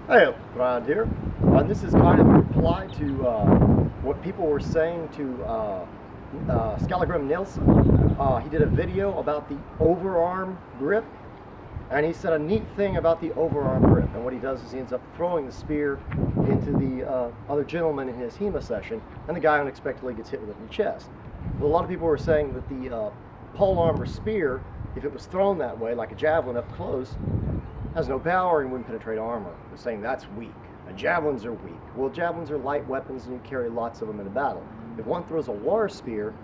Hey, Thrand here. This is kind of a reply to what people were saying to Skallagrim and Nilsson. He did a video about the overarm grip, and he said a neat thing about the overarm grip. And what he does is he ends up throwing the spear into the other gentleman in his HEMA session, and the guy unexpectedly gets hit with it in the chest. But a lot of people were saying that the pole arm or spear, if it was thrown that way, like a javelin up close, has no power and wouldn't penetrate armor. They're saying that's weak. And javelins are weak. Well, javelins are light weapons and you carry lots of them in a battle. If one throws a water spear,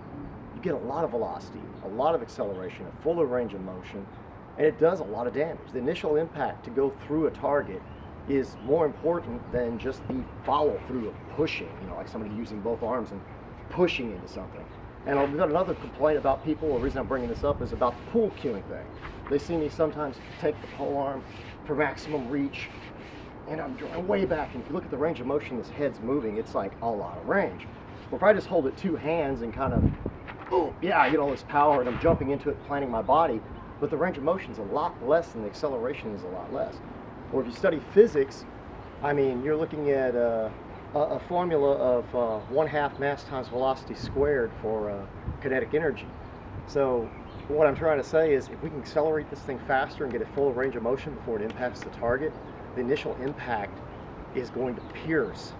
you get a lot of velocity, a lot of acceleration, a fuller range of motion, and it does a lot of damage. The initial impact to go through a target is more important than just the follow through of pushing, like somebody using both arms and pushing into something. And we've got another complaint about people. The reason I'm bringing this up is about the pool cueing thing. They see me sometimes take the pole arm for maximum reach, and I'm drawing way back. And if you look at the range of motion this head's moving, it's like a lot of range. Well, if I just hold it two hands and kind of, oh, yeah, I get all this power and I'm jumping into it, planting my body, but the range of motion is a lot less and the acceleration is a lot less. Or if you study physics, I mean, you're looking at a formula of 1/2 mass times velocity squared for kinetic energy. So what I'm trying to say is if we can accelerate this thing faster and get a full range of motion before it impacts the target, the initial impact is going to pierce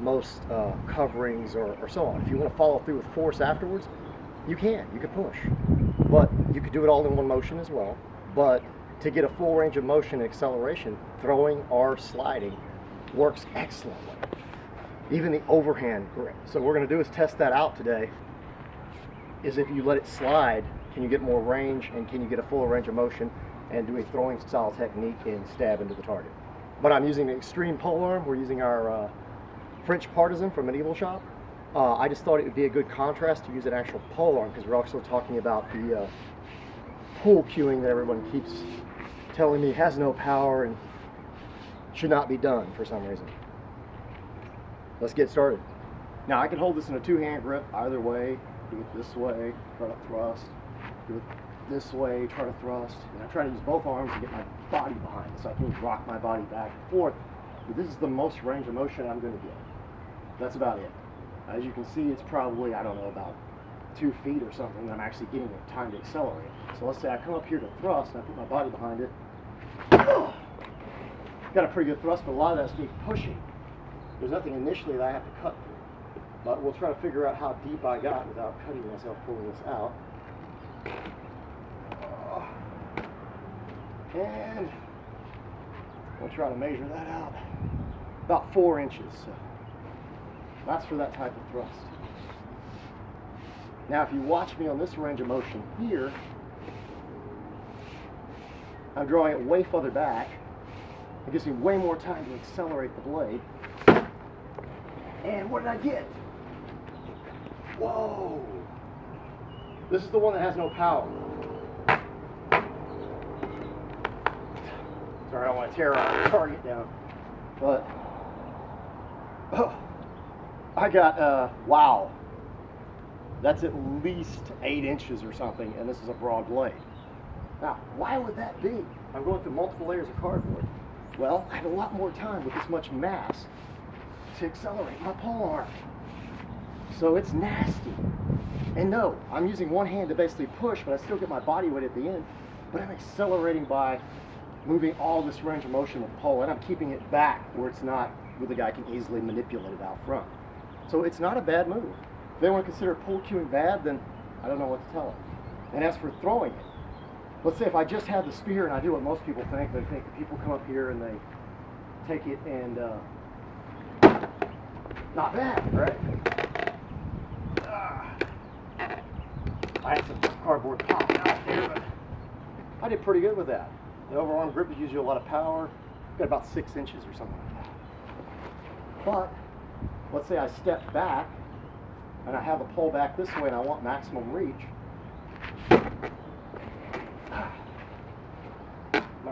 most coverings or so on. If you want to follow through with force afterwards, you can push. But you could do it all in one motion as well. But to get a full range of motion and acceleration, throwing or sliding works excellently. Even the overhand grip. So what we're going to do is test that out today. Is if you let it slide, can you get more range and can you get a full range of motion and do a throwing style technique and stab into the target. But I'm using the extreme pole arm. We're using our French partisan from Medieval Shop. I just thought it would be a good contrast to use an actual pole arm because we're also talking about the pool cueing that everyone keeps telling me has no power and should not be done for some reason. Let's get started. Now I can hold this in a two-hand grip either way. Do it this way, try to thrust. Do it this way, try to thrust. And I'm trying to use both arms to get my body behind it so I can rock my body back and forth. But this is the most range of motion I'm going to get. That's about it. As you can see, it's probably, I don't know, about 2 feet or something that I'm actually getting the time to accelerate. So let's say I come up here to thrust and I put my body behind it. Got a pretty good thrust, but a lot of that's me pushing. There's nothing initially that I have to cut through. But we'll try to figure out how deep I got without cutting myself pulling this out. And we'll try to measure that out. About 4 inches. So that's for that type of thrust. Now if you watch me on this range of motion here, I'm drawing it way further back. It gives me way more time to accelerate the blade. And what did I get? Whoa! This is the one that has no power. Sorry, I don't want to tear our target down. But, I got, wow. That's at least 8 inches or something, and this is a broad blade. Now, why would that be? I'm going through multiple layers of cardboard. Well, I have a lot more time with this much mass to accelerate my pole arm. So it's nasty. And no, I'm using one hand to basically push, but I still get my body weight at the end. But I'm accelerating by moving all this range of motion with the pole, and I'm keeping it back where it's not, where the guy can easily manipulate it out front. So it's not a bad move. If they want to consider pool cueing bad, then I don't know what to tell them. And as for throwing it, let's say if I just have the spear and I do what most people think, they think that people come up here and they take it and, not bad, right? I had some cardboard popping out there, but I did pretty good with that. The overarm grip is usually a lot of power. Got about 6 inches or something like that. But let's say I step back and I have the pole back this way and I want maximum reach. Might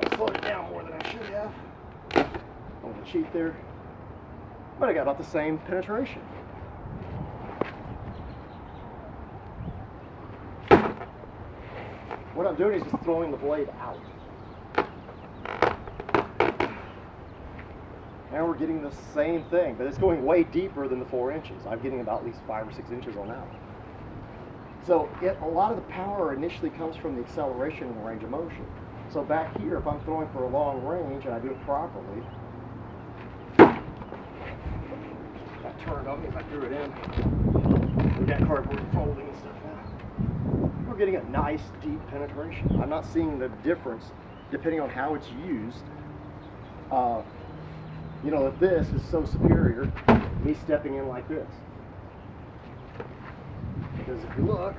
have slowed it down more than I should have. I'm going to cheat there. But I got about the same penetration. What I'm doing is just throwing the blade out. And we're getting the same thing, but it's going way deeper than the 4 inches. I'm getting about at least 5 or 6 inches on that one. So a lot of the power initially comes from the acceleration and the range of motion. So back here, if I'm throwing for a long range and I do it properly, that turned on me if I threw it in. We got cardboard folding and stuff now. We're getting a nice deep penetration. I'm not seeing the difference depending on how it's used. You know, that this is so superior to me stepping in like this. Because if you look,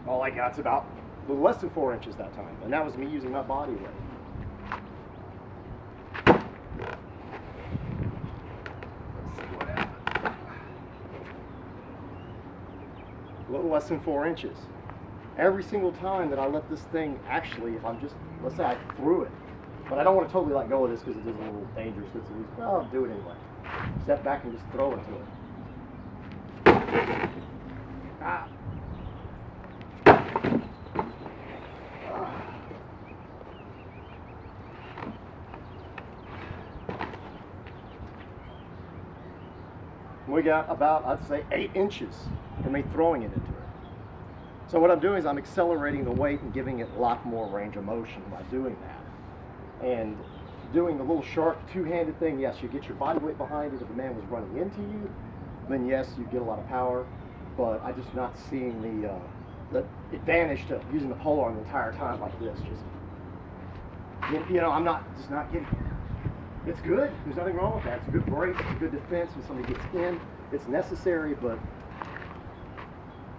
all I got's about a little less than 4 inches that time, and that was me using my body weight. Let's see what happened. A little less than 4 inches. Every single time that I let this thing, actually, if I'm just, let's say I threw it, but I don't want to totally let go of this because it is a little dangerous. Well, I'll do it anyway. Step back and just throw it to it. Ah. We got about, I'd say, 8 inches from me throwing it into it. So what I'm doing is I'm accelerating the weight and giving it a lot more range of motion by doing that. And doing the little sharp two-handed thing, yes, you get your body weight behind it. If a man was running into you, then yes, you get a lot of power. But I'm just not seeing the advantage to using the pole arm the entire time like this. Just, you know, I'm just not getting it. It's good. There's nothing wrong with that. It's a good break. It's a good defense when somebody gets in. It's necessary, but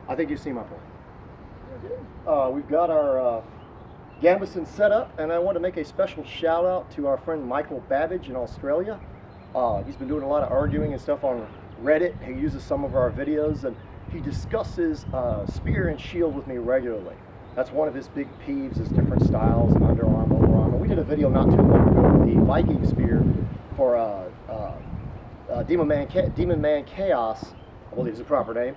I think you see my point. We've got our Gambeson set up, and I want to make a special shout out to our friend Michael Babbage in Australia. He's been doing a lot of arguing and stuff on Reddit. He uses some of our videos, and he discusses spear and shield with me regularly. That's one of his big peeves, is different styles, underarm, overarm. And we did a video not too long ago with the Viking spear for Demomanchaos, I believe is the proper name.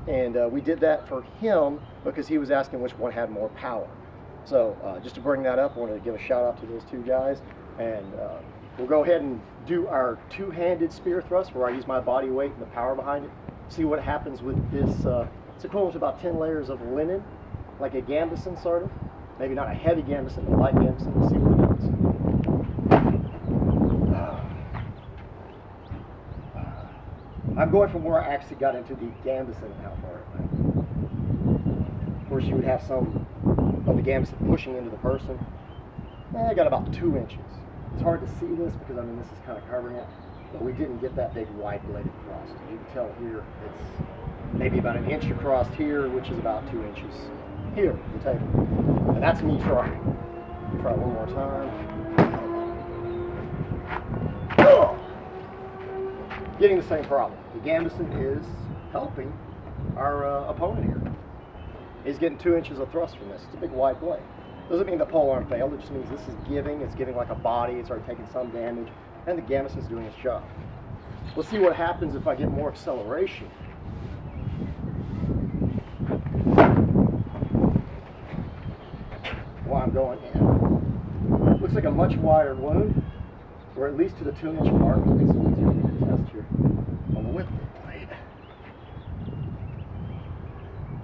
And we did that for him because he was asking which one had more power. So just to bring that up, I wanted to give a shout out to those two guys. And we'll go ahead and do our two-handed spear thrust where I use my body weight and the power behind it. See what happens with this. It's equivalent to about 10 layers of linen, like a Gambeson sort of. Maybe not a heavy Gambeson, but light Gambeson. Let's see what it does. I'm going from where I actually got into the Gambeson and how far it went. Of course, you would have some of the Gambeson pushing into the person. I got about 2 inches. It's hard to see this because, I mean, this is kind of covering it, but we didn't get that big wide-bladed thrust. You can tell here it's maybe about 1 inch across here, which is about 2 inches here, the table. And that's me trying. Try one more time. Oh! Getting the same problem. The Gambeson is helping our opponent here. He's getting 2 inches of thrust from this. It's a big wide blade. Doesn't mean the pole arm failed. It just means this is giving. It's giving like a body. It's already taking some damage, and the Gambeson's doing its job. Let's see what happens if I get more acceleration. While I'm going in. Looks like a much wider wound, or at least to the 2 inch mark. It makes it easier for me to test here on the width of the blade.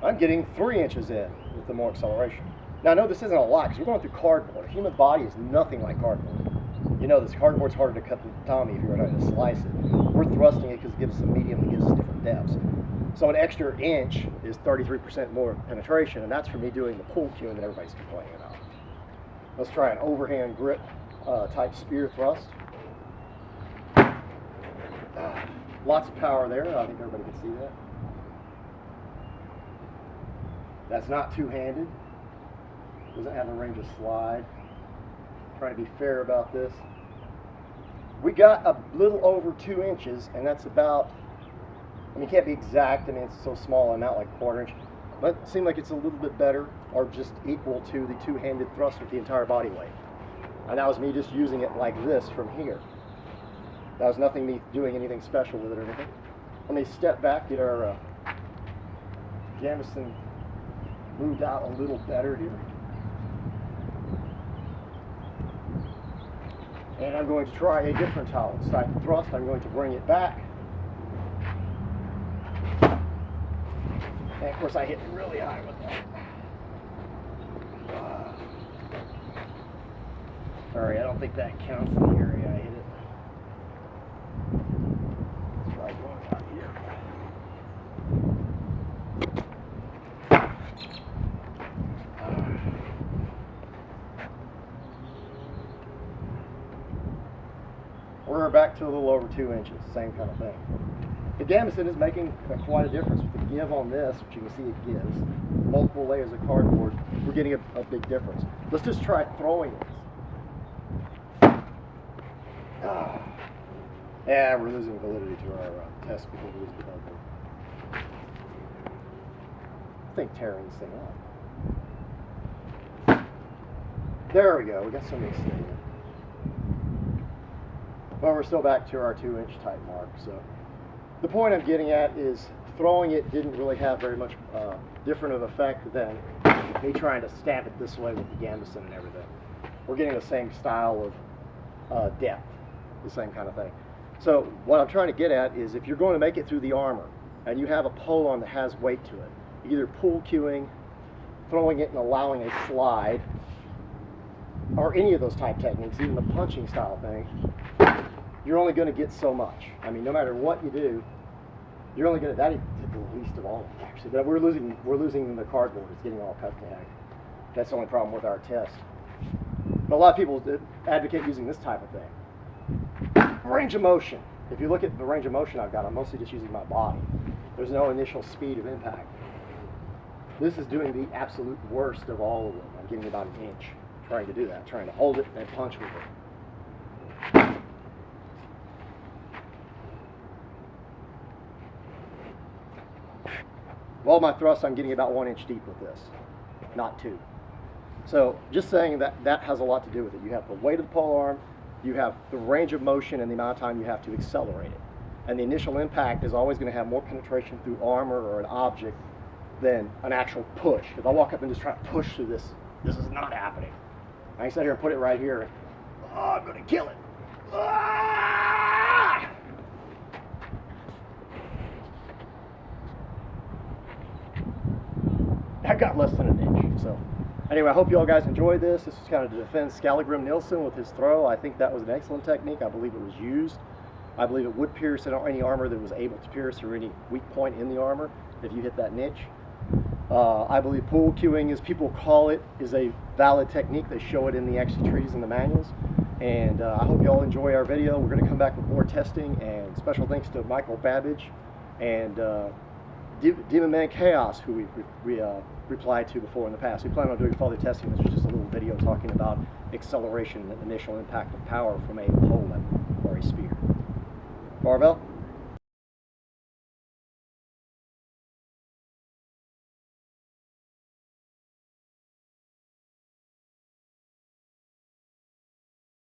I'm getting 3 inches in with the more acceleration. Now I know this isn't a lot because we're going through cardboard. A human body is nothing like cardboard. You know this cardboard's harder to cut than Tommy if you were trying to slice it. We're thrusting it because it gives us a medium and gives us different depths. So an extra inch is 33% more penetration, and that's for me doing the pull cueing that everybody's complaining about. Let's try an overhand grip type spear thrust. Lots of power there. I think everybody can see that. That's not two-handed. Doesn't have a range of slide. Trying to be fair about this. We got a little over 2 inches, and that's about, I mean, it can't be exact. I mean, it's so small, not like a 1/4 inch. But it seemed like it's a little bit better, or just equal to the two-handed thrust with the entire body weight. And that was me just using it like this from here. That was nothing me doing anything special with it or anything. Let me step back, get our Gambeson moved out a little better here. And I'm going to try a different type of thrust. I'm going to bring it back. And of course I hit really high with that. Sorry, I don't think that counts in the area I hit it. Let's try going out here. We're back to a little over 2 inches, same kind of thing. The Gambeson is making quite a difference with the give on this, which you can see it gives. Multiple layers of cardboard, we're getting a big difference. Let's just try throwing this. Yeah, we're losing validity to our test because we lose the cardboard. I think tearing this thing up. There we go, we got something to stay in. But we're still back to our 2 inch type mark. So the point I'm getting at is throwing it didn't really have very much different of effect than me trying to stab it this way with the Gambeson and everything. We're getting the same style of depth, the same kind of thing. So what I'm trying to get at is if you're going to make it through the Armour and you have a pole-arm that has weight to it, either pull cueing, throwing it and allowing a slide, or any of those type techniques, even the punching style thing, you're only going to get so much. I mean, no matter what you do, you're only going to, that is the least of all of them, actually. But we're losing the cardboard. It's getting all cut to heck. That's the only problem with our test. But a lot of people advocate using this type of thing. Range of motion. If you look at the range of motion I've got, I'm mostly just using my body. There's no initial speed of impact. This is doing the absolute worst of all of them. I'm getting about an inch trying to do that, trying to hold it and punch with it. Of all my thrusts, I'm getting about 1 inch deep with this, not 2. So just saying that has a lot to do with it. You have the weight of the pole arm, you have the range of motion and the amount of time you have to accelerate it. And the initial impact is always going to have more penetration through armor or an object than an actual push. If I walk up and just try to push through this, this is not happening. I can sit here and put it right here and, oh, I'm going to kill it. Ah! I got less than an inch. So anyway, I hope you all guys enjoyed this. This was kind of to defend Skallagrim Nilsson with his throw. I think that was an excellent technique. I believe it was used. I believe it would pierce any armor that was able to pierce or any weak point in the armor if you hit that niche. I believe pool cueing, as people call it, is a valid technique. They show it in the actual treaties and the manuals. And I hope you all enjoy our video. We're going to come back with more testing, and special thanks to Michael Babbage and Demomanchaos, who we replied to before in the past. We plan on doing further testing. This was just a little video talking about acceleration and initial impact of power from a pole weapon or a spear. Barbell?